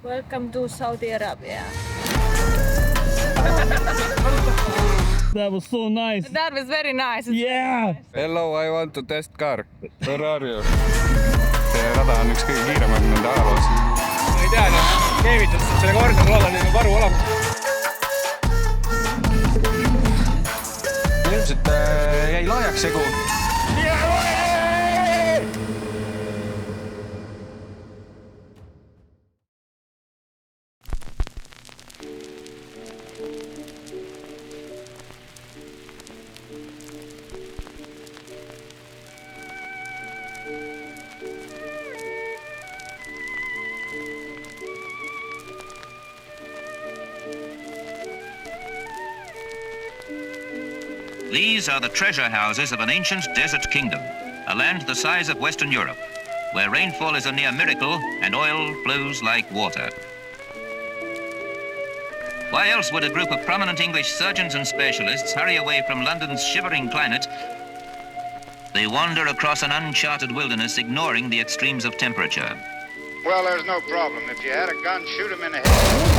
Welcome to Saudi Arabia. That was so nice. That was very nice. Yeah. Hello, I want to test car. Where are you? See rada on üks kõige kiiremaid nende ajaloos. Ma ei tea, keevitud selle kordel olla nüüd varu olemas. Ilmselt jäi laajaks segu. These are the treasure houses of an ancient desert kingdom, a land the size of Western Europe, where rainfall is a near miracle and oil flows like water. Why else would a group of prominent English surgeons and specialists hurry away from London's shivering climate? They wander across an uncharted wilderness, ignoring the extremes of temperature. Well, there's no problem. If you had a gun, shoot him in the head.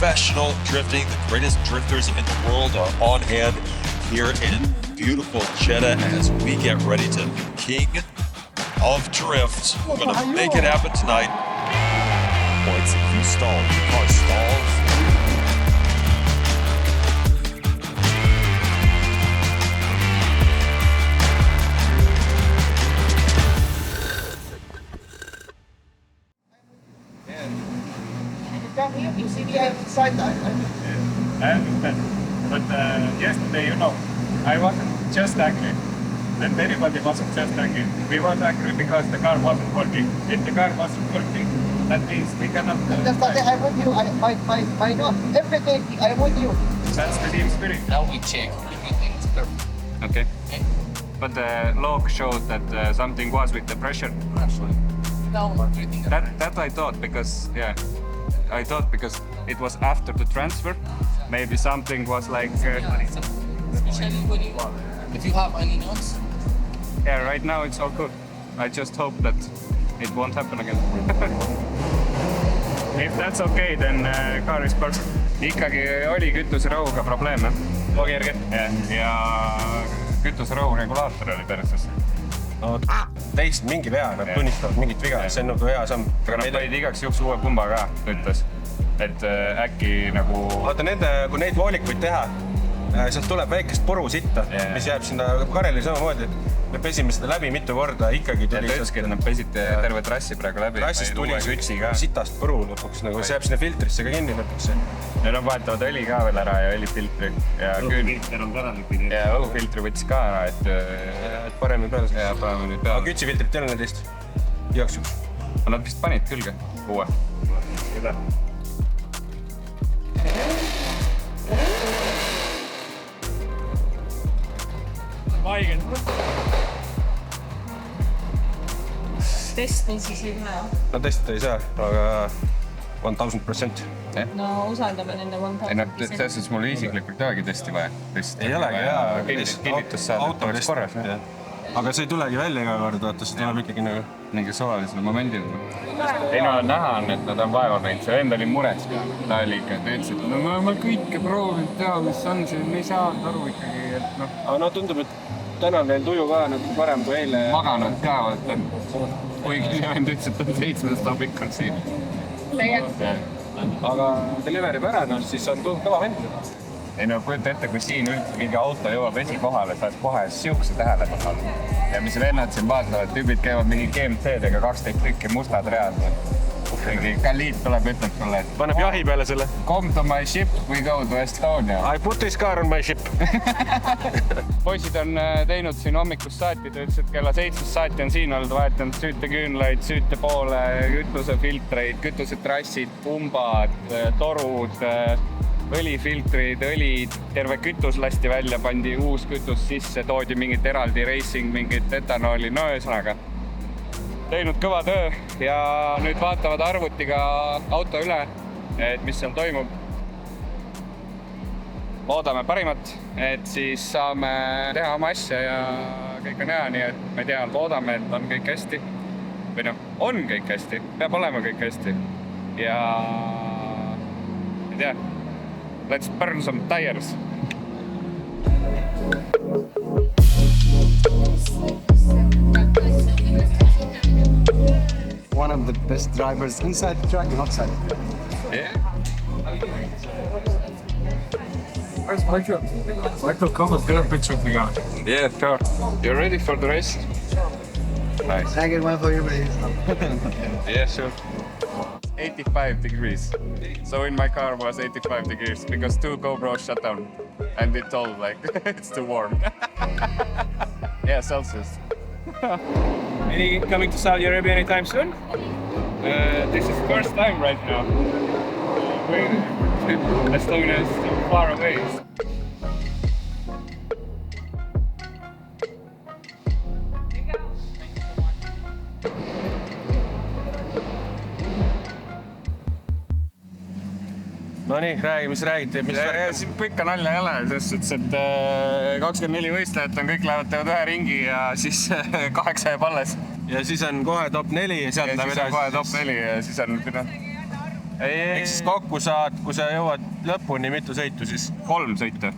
Professional drifting, the greatest drifters in the world are on hand here in beautiful Jeddah as we get ready to king of drift. We're gonna make it happen tonight. Points if you stall, the car stalls. You see the inside that. I understand. But yesterday, I wasn't just angry. And everybody wasn't just angry. We were angry because the car wasn't working. If the car wasn't working, that means we cannot... That's not it. I'm with you. I know everything. I'm with you. That's the team spirit. Now we check. Everything's perfect. Okay. But the log showed that something was with the pressure. Now everything. That I thought because, I thought because it was after the transfer. Maybe something was like... Especially when you are. If you have any notes? Yeah, right now it's all good. I just hope that it won't happen again. If that's okay, then car is perfect. Ikkagi oli kütuserõuga probleeme. Ja kütuserõu regulaator oli perses. Teist mingi vea, nad tunnistavad mingit viga, see on nagu hea samm. Aga nad panid igaks juhuks uue pumba ka, ütles. Et äkki nagu... Vaata, kui neid voolikuid teha, sealt tuleb väikest puru sitta, mis jääb sinna kareli samamoodi. Me pesime seda läbi mitu korda, ikkagi tuli... Ja tõtski, et nad pesite terve trassi praegu läbi. Trassist tuli sitast puru lõpuks, nagu see jääb sinna filtrisse ka kinni lõpuks. Need on vahetavad õli ka veel ära ja õlifiltri. Õhufilter on ka ära lõpid. Ja õhufiltri võttis ka ära, et paremini peale. Ja paremini peale. Aga kütsifiltrit ei ole need teist? Igaks juhuks. Nad vist panid külge uue. Küll. Testi siis ei näe. No testida ei saa, aga 1000%. No usaldame nende 1000%. Selles suhtes mul isiklikult ei olegi testi vaja. Ei olegi, jaa. Kinnitus saada, et oleks korras. Aga see ei tulegi välja iga kord, vaata, see tuleb ikkagi nagu... Mingi suvalisel momendil. Ei no näha on, et nad on vaeva meinud. See vend oli mures ka. Ta oli ikka, ta ütles, et ma kõike proovinud teha, mis on see, me ei saanud aru ikkagi, et noh. Aga tundub, et täna on veel tuju ka nagu parem kui eile. Maganud ka, vaata. Kuigi see vend ütles, et on 7. hommikul siin. Aga deliverib ära, siis on kõva vend. Ei no kujuta ette, kui siin üldse mingi auto jõuab esikohale, saad kohe siukse tähelepanu. Ja mis vennad siin vaatavad, tüübid käivad mingi GMC-dega 12 tükki mustad read. Mingi Khalid tuleb, ütleb sulle, et... Paneb jahi peale selle. Come to my ship, we go to Estonia. I put this car on my ship. Poisid on teinud siin hommikust saati, ta ütles, et kella 7 saati on siin olnud, vahetanud süüteküünlaid, süütepoole, kütusefiltreid, kütusetrassid, pumbad, torud, õlifiltrid, õlid, terve kütus lasti välja, pandi uus kütus sisse, toodi mingit eraldi racing, mingit etanooli, no ühesõnaga. Teinud kõva töö ja nüüd vaatavad arvutiga auto üle, et mis seal toimub. loodame parimat, et siis saame teha oma asja ja kõik on hea, nii et ma ei tea, loodame, et on kõik hästi. Või noh, on kõik hästi, peab olema kõik hästi. Ja ei tea, let's burn some tires. One of the best drivers inside the track and outside. Yeah. Where's Michael? Michael, come and get a picture with the guy. Yeah, sure. You ready for the race? Nice. I get one for you, please. Yeah, sure. 85 degrees. So in my car was 85 degrees because 2 GoPros shut down. And it told like it's too warm. Yeah, Celsius. Any coming to Saudi Arabia anytime soon? This is first time right now. Estonia is still far away. No nii, räägi, mis räägite? Siin pikka nalja ei ole, sest ütles, et 24 võistlejat on, kõik lähevad teevad ühe ringi ja siis 8 jääb alles. Ja siis on kohe top 4 ja sealt läheb edasi. Kohe top 4 ja siis on... Eks siis kokku saad, kui sa jõuad lõpuni, mitu sõitu siis? 3 sõitu.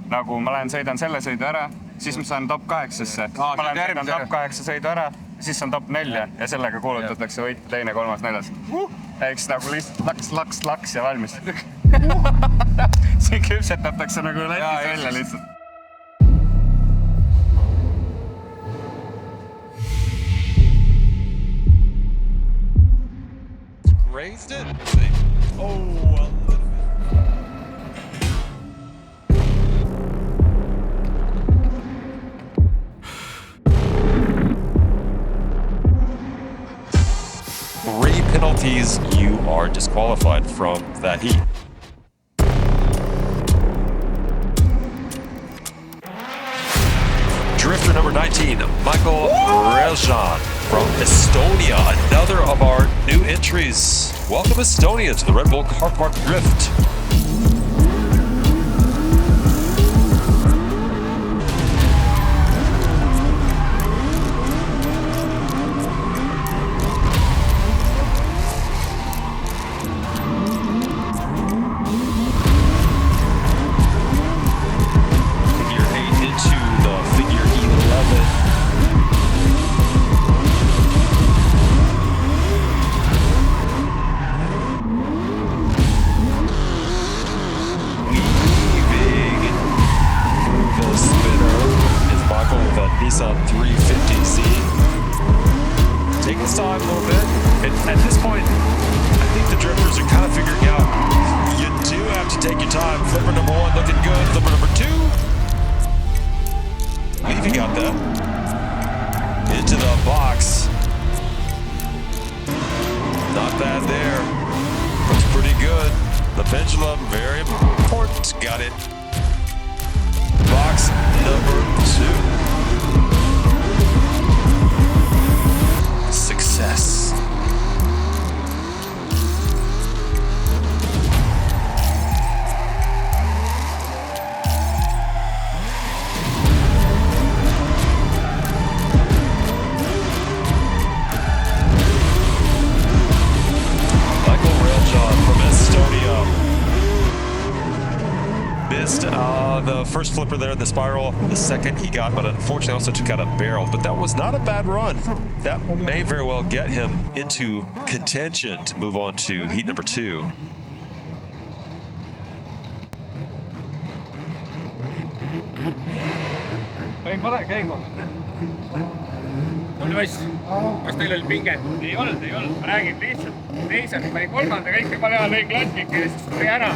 Nagu ma lähen sõidan selle sõidu ära, siis ma saan top 8-sse. Ma lähen sõidan top 8 sõidu ära, siis on top 4 ja sellega kuulutatakse võit 2., 3., 4. Eks nagu lihtsalt laks ja valmis. Siin küpsetatakse nagu Lätis välja lihtsalt. Raised it? Oh, a little bit. Three penalties, you are disqualified from that heat. Drifter number 19, Michael Reljan from Estonia, another of our new entries. Welcome Estonia to the Red Bull Car Park Drift. Nissan 350Z. Take his time a little bit. And at this point, I think the drifters are kind of figuring out you do have to take your time. Flipper number 1 looking good. Flipper number 2. Levy got that. Into the box. Not bad there. Looks pretty good. The pendulum, very important. Got it. Box number 2. Success. Michael Reljan from Estonia. Missed the first flipper there in the spiral. The second he got, but unfortunately also took out a barrel. But that was not a bad run. That may very well get him into contention to move on to heat number 2. Võin pole käima. Oli vaist. Kas teil oli pinge? Ei olnud. Ma räägin lihtsalt. Teised pani 3. kõik juba leha lõi klassike ja siis tuli ära.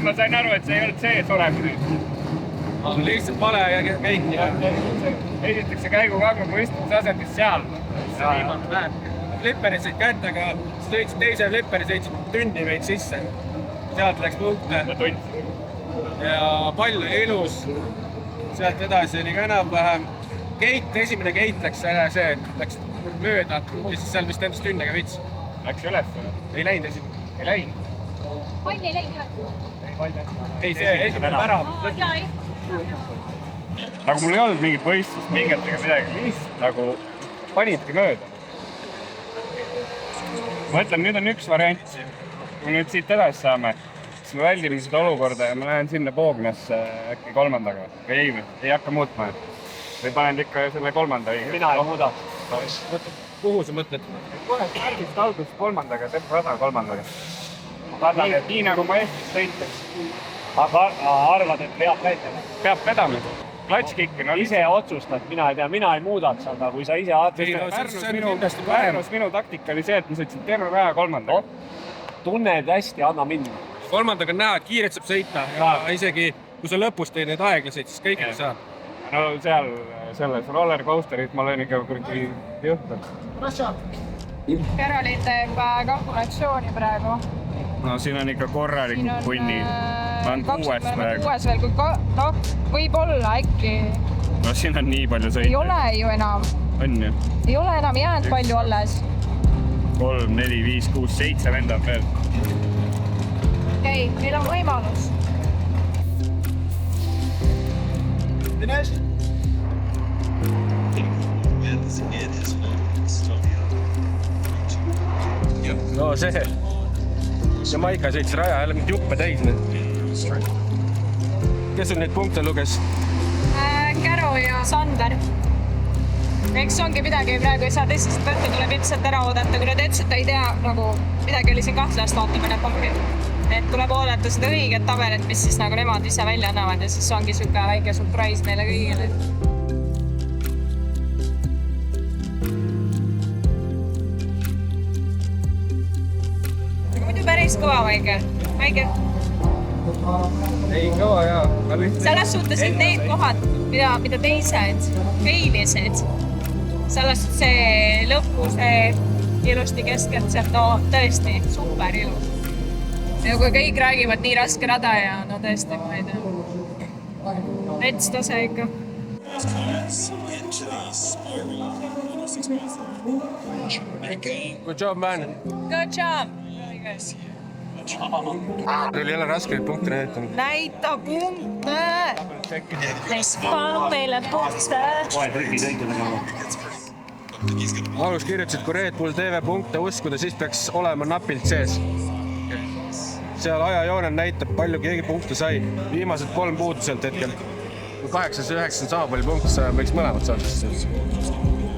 Ma sain aru, et see ei olnud see sureb nüüd. Lihtsalt vale ja käik. Esiteks see käigukagu mõistmise asendis seal. See viimane läheb. Flipperid sõid kättega, siis lõiksid teise flipperi, sõitsid tunni veid sisse. Sealt läks punkte. Ja pall oli ilus. Sealt edasi oli ka enam-vähem. Esimene gate läks see, et läks mööda ja siis seal vist endast tünnega vits. Läks üles? Ei läinud esimene. Ei läinud. ei, see esimene värav. Nagu mul ei olnud mingit võistlust, mingetega midagi, lihtsalt nagu panidki mööda. Ma ütlen, nüüd on üks variant. Kui nüüd siit edasi saame, siis me väldime seda olukorda ja ma lähen sinna Poognasse äkki kolmandaga. Või ei hakka muutma. Või panen ikka selle kolmanda. Mina ei muuda. Kuhu sa mõtled? Kohe stardist alguses kolmandaga, teeb rada kolmandaga. Nii nagu ma Eestis sõitaks. Aga arvad, et peab näitama? Peab vedama. Klatškikki, no ise otsustad, mina ei tea, mina ei muudaks, aga kui sa ise Pärnus minu taktika oli see, et ma sõitsin terve päeva kolmandaga. Tunned hästi, anna minna. Kolmandaga on näha, et kiiret saab sõita ja isegi kui sa lõpus teed need aeglaseid, siis kõigile saab. No seal selles rollercoasteris ma olen ikka kurgi juhtud. Karolin teeb kalkulatsiooni praegu. No siin on ikka korralikud punni. Ma olen 6 praegu. 6 veel, kui võib olla äkki. No siin on nii palju sõita. Ei ole ju enam. On ju? Ei ole enam jäänud palju alles. 3, 4, 5, 6, 7 vendab veel. Okei, meil on võimalus. Finished? No see. Maika sõitis raja jälle mind juppe täis nüüd. Kes sul neid punkte luges? Käro ja Sander. Eks ongi midagi praegu ei saa teisest võtta, tuleb ilmselt ära oodata, kui nad ütlesid, et ei tea, nagu midagi oli siin kahtlast, vaatame need punkid. Et tuleb oodata seda õiget tabelit, mis siis nagu nemad ise välja annavad ja siis ongi siuke väike surprise neile kõigile. Muidu päris kõva väike. Ei kõva jaa. Selles suhtes, et need kohad, mida teised feilisid, selles suhtes see lõppu, see ilusti keskelt sealt, no tõesti super ilus. Ja kui kõik räägivad nii raske rada ja no tõesti, ma ei tea. Mets tase ikka. Good job, man. Good job. Oli jälle raske neid punkte näidata. Näita punkte! Palun meile punkte! Alus kirjutasid, kui Red Bull TV punkte uskuda, siis peaks olema napilt sees. Seal ajajoonel näitab, palju keegi punkte sai. Viimased 3 puuduselt hetkel. Kui 8 ja 9 on sama palju punkte, sa võiks mõlemad saada.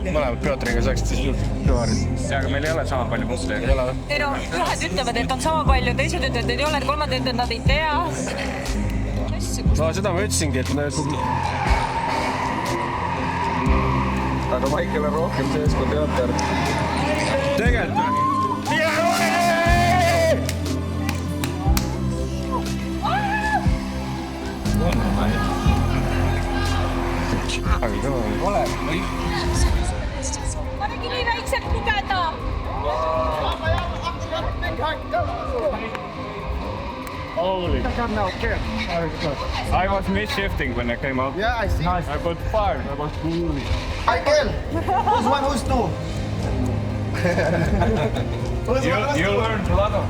Mõlemad Piotriga saaksid siis kõvarid. Ja, aga meil ei ole sama palju punkte. Ei no, ühed ütlevad, et on sama palju, teised ütlevad, et ei ole, kolmad ütlevad, nad ei tea. No seda ma ütlesingi, et aga Maikel on rohkem sees kui Peoter. Tegelikult. Panegi nii väikselt lugeda! Holy. I was mid-shifting when I came out. Yeah, I see. I got fired. I was cool. Michael, who's 1, who's 2? You learned a lot of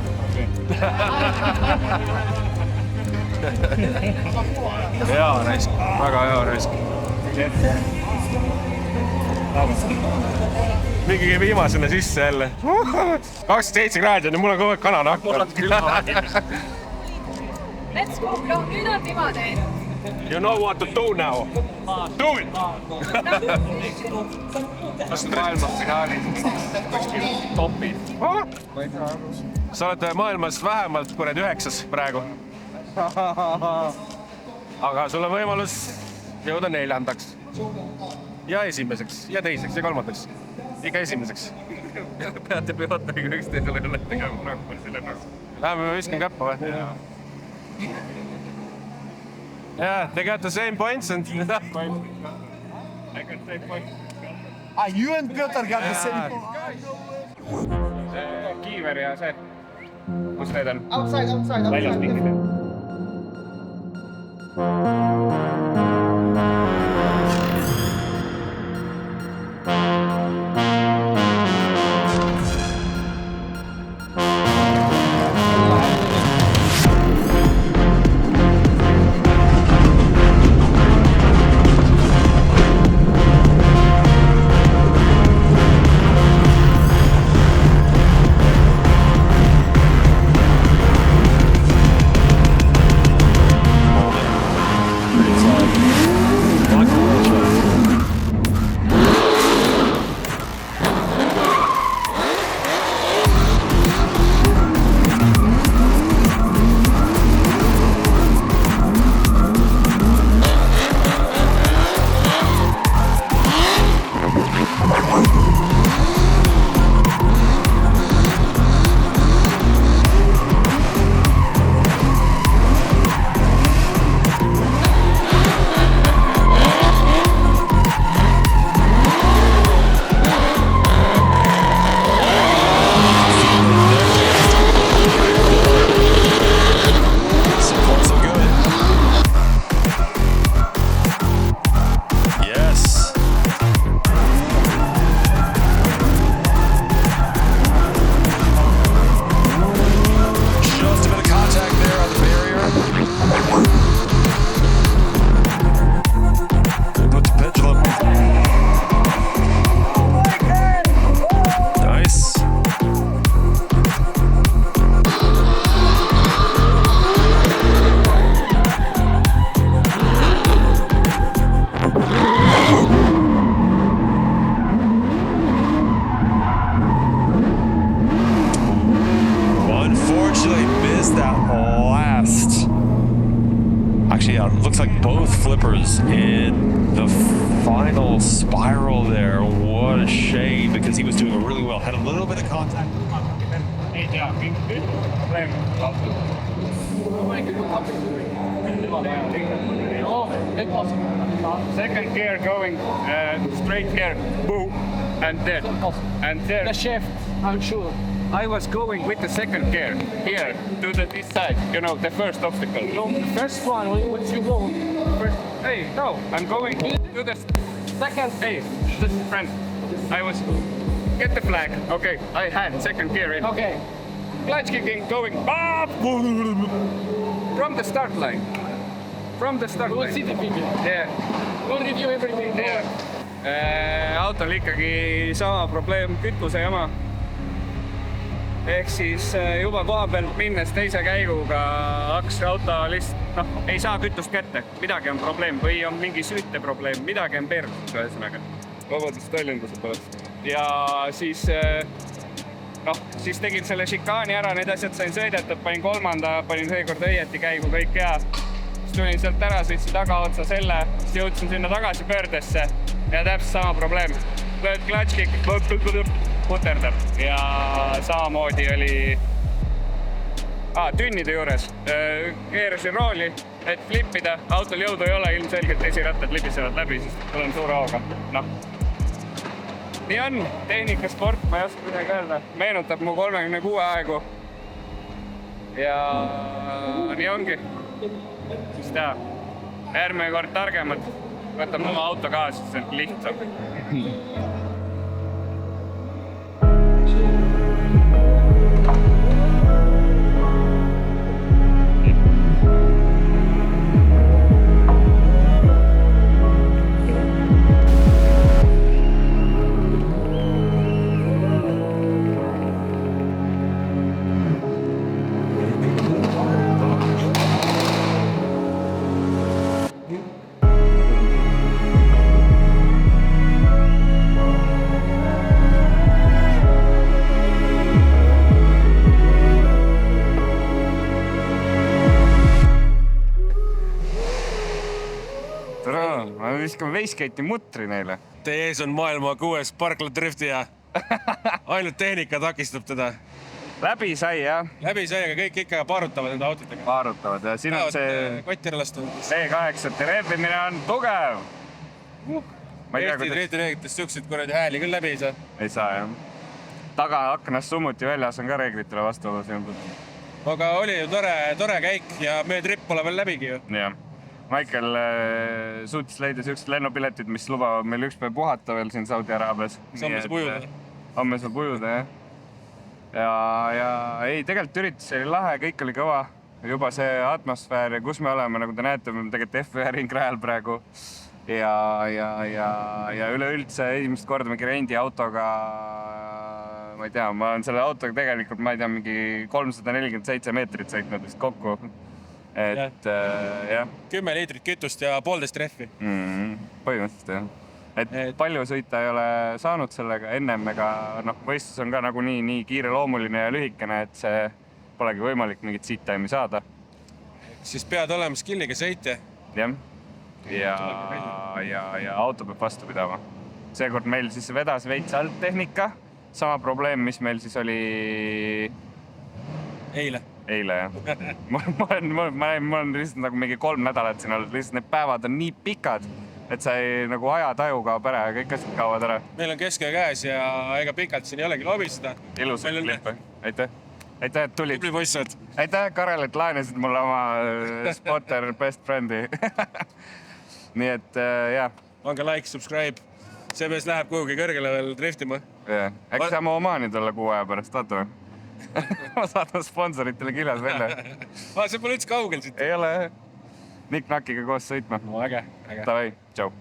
Hea raisk, väga hea raisk. Mingi käib viimasena sisse jälle. 27 kraadi on ja mul on kogu aeg kananahk. Let's go, no, nüüd on niimoodi. You know what to do now. Do it! Kas maailmafinaalis topid? Sa oled maailmas vähemalt 9 praegu. Aga sul on võimalus jõuda 4. Ja 1. ja 2. ja 3. Ikka 1. Peate Piotriga üksteisele üle tegema rahva selle rahva. Läheme viskan käppa või? Yeah, they got the same points and I got the same points. You and Piotr got the same points. Kiiver ja see. Kus need on? Outside. Väljas mingid. blast. Actually, yeah, it looks like both flippers in the final spiral there. What a shame, because he was doing really well. Had a little bit of contact. Second gear going straight here, boom, and there, and there. The shift, I'm sure. I was going with the second gear here to this side, you know, the first obstacle. No, the first one, what you go? First, hey, no, I'm going to the second. Hey, this friend, I was get the flag. Okay, I had second gear in. Okay. Clutch kicking, going up from the start line. From the start We'll line. see the video. Yeah. We'll review everything. Yeah. Autol ikkagi sama probleem, kütuse jama. Ehk siis juba koha pealt minnes teise käiguga hakkas auto lihtsalt, ei saa kütust kätte. Midagi on probleem või on mingi süüte probleem, midagi on persus ühesõnaga. Vabandust väljenduse pärast. Ja siis siis tegin selle šikaani ära, need asjad sain sõidetud, panin kolmanda, panin seekord õieti käigu, kõik hea. Siis tulin sealt ära, sõitsin tagaotsa selle, siis jõudsin sinna tagasi pöördesse ja täpselt sama probleem. Lööd clutch kick, puterdab ja samamoodi oli tünnide juures. Keerasin rooli, et flippida, autol jõudu ei ole, ilmselgelt esirattad libisevad läbi, sest olen suure hooga. Nii on, tehnikasport, ma ei oska midagi öelda. Meenutab mu 36 aegu. Ja nii ongi. Siis teha. Järgmine kord targemad. Võtame oma auto kaasa, see on lihtsam. Viskame Wastegate'i mutri neile. Teie ees on maailma 6. parkladriftija. Ainult tehnika takistab teda. Läbi sai, jah? Läbi sai, aga kõik ikka paarutavad enda autodega. Paarutavad, ja siin on see kotirelast. V8 rehvimine on tugev. Eesti reeglitest siukseid kuradi hääli küll läbi ei saa. Ei saa, jah. Taga aknast summuti väljas on ka reeglitele vastuolu. Aga oli ju tore käik ja meie trip pole veel läbigi ju. Jah. Michael suutis leida siuksed lennupiletid, mis lubavad meil üks päev puhata veel siin Saudi Araabias. Homme saab ujuda. Homme saab ujuda, jah. Ja ei, tegelikult üritus oli lahe, kõik oli kõva. Juba see atmosfäär ja kus me oleme, nagu te näete, me tegelikult F1 ringrajal praegu. Ja üleüldse esimest korda mingi rendi autoga, ma ei tea, ma olen selle autoga tegelikult, ma ei tea, mingi 347 meetrit sõitnud vist kokku. Et jah. 10 liitrit kütust ja 1,5 rehvi. Põhimõtteliselt jah. Et palju sõita ei ole saanud sellega ennem, ega võistlus on ka nagu nii kiireloomuline ja lühikene, et see polegi võimalik mingit seat time'i saada. Siis pead olema skilliga sõitja. Jah. Ja auto peab vastu pidama. Seekord meil siis vedas veits alt tehnika. Sama probleem, mis meil siis oli Eile, jah. Ma olen lihtsalt nagu mingi 3 nädalat siin olnud. Lihtsalt need päevad on nii pikad, et sa ei nagu ajataju kaob ära ja kõik asjad kaovad ära. Meil on kesköö käes ja ega pikalt siin ei olegi lobistada. Ilus klipp. Aitäh, et tulid. Tubli poissad. Aitäh, Karel, et laenasid mulle oma spotter best friend'i. Nii et, jah. Pange like, subscribe. See mees läheb kuhugi kõrgele veel driftima. Äkki saame Omaani tulla 6 aja pärast, vaatame. Ma saadan sponsoritele kirjas välja. See pole üldse kaugel siit. Ei ole. Nick Nakiga koos sõitma. No äge. Tavai, tšau.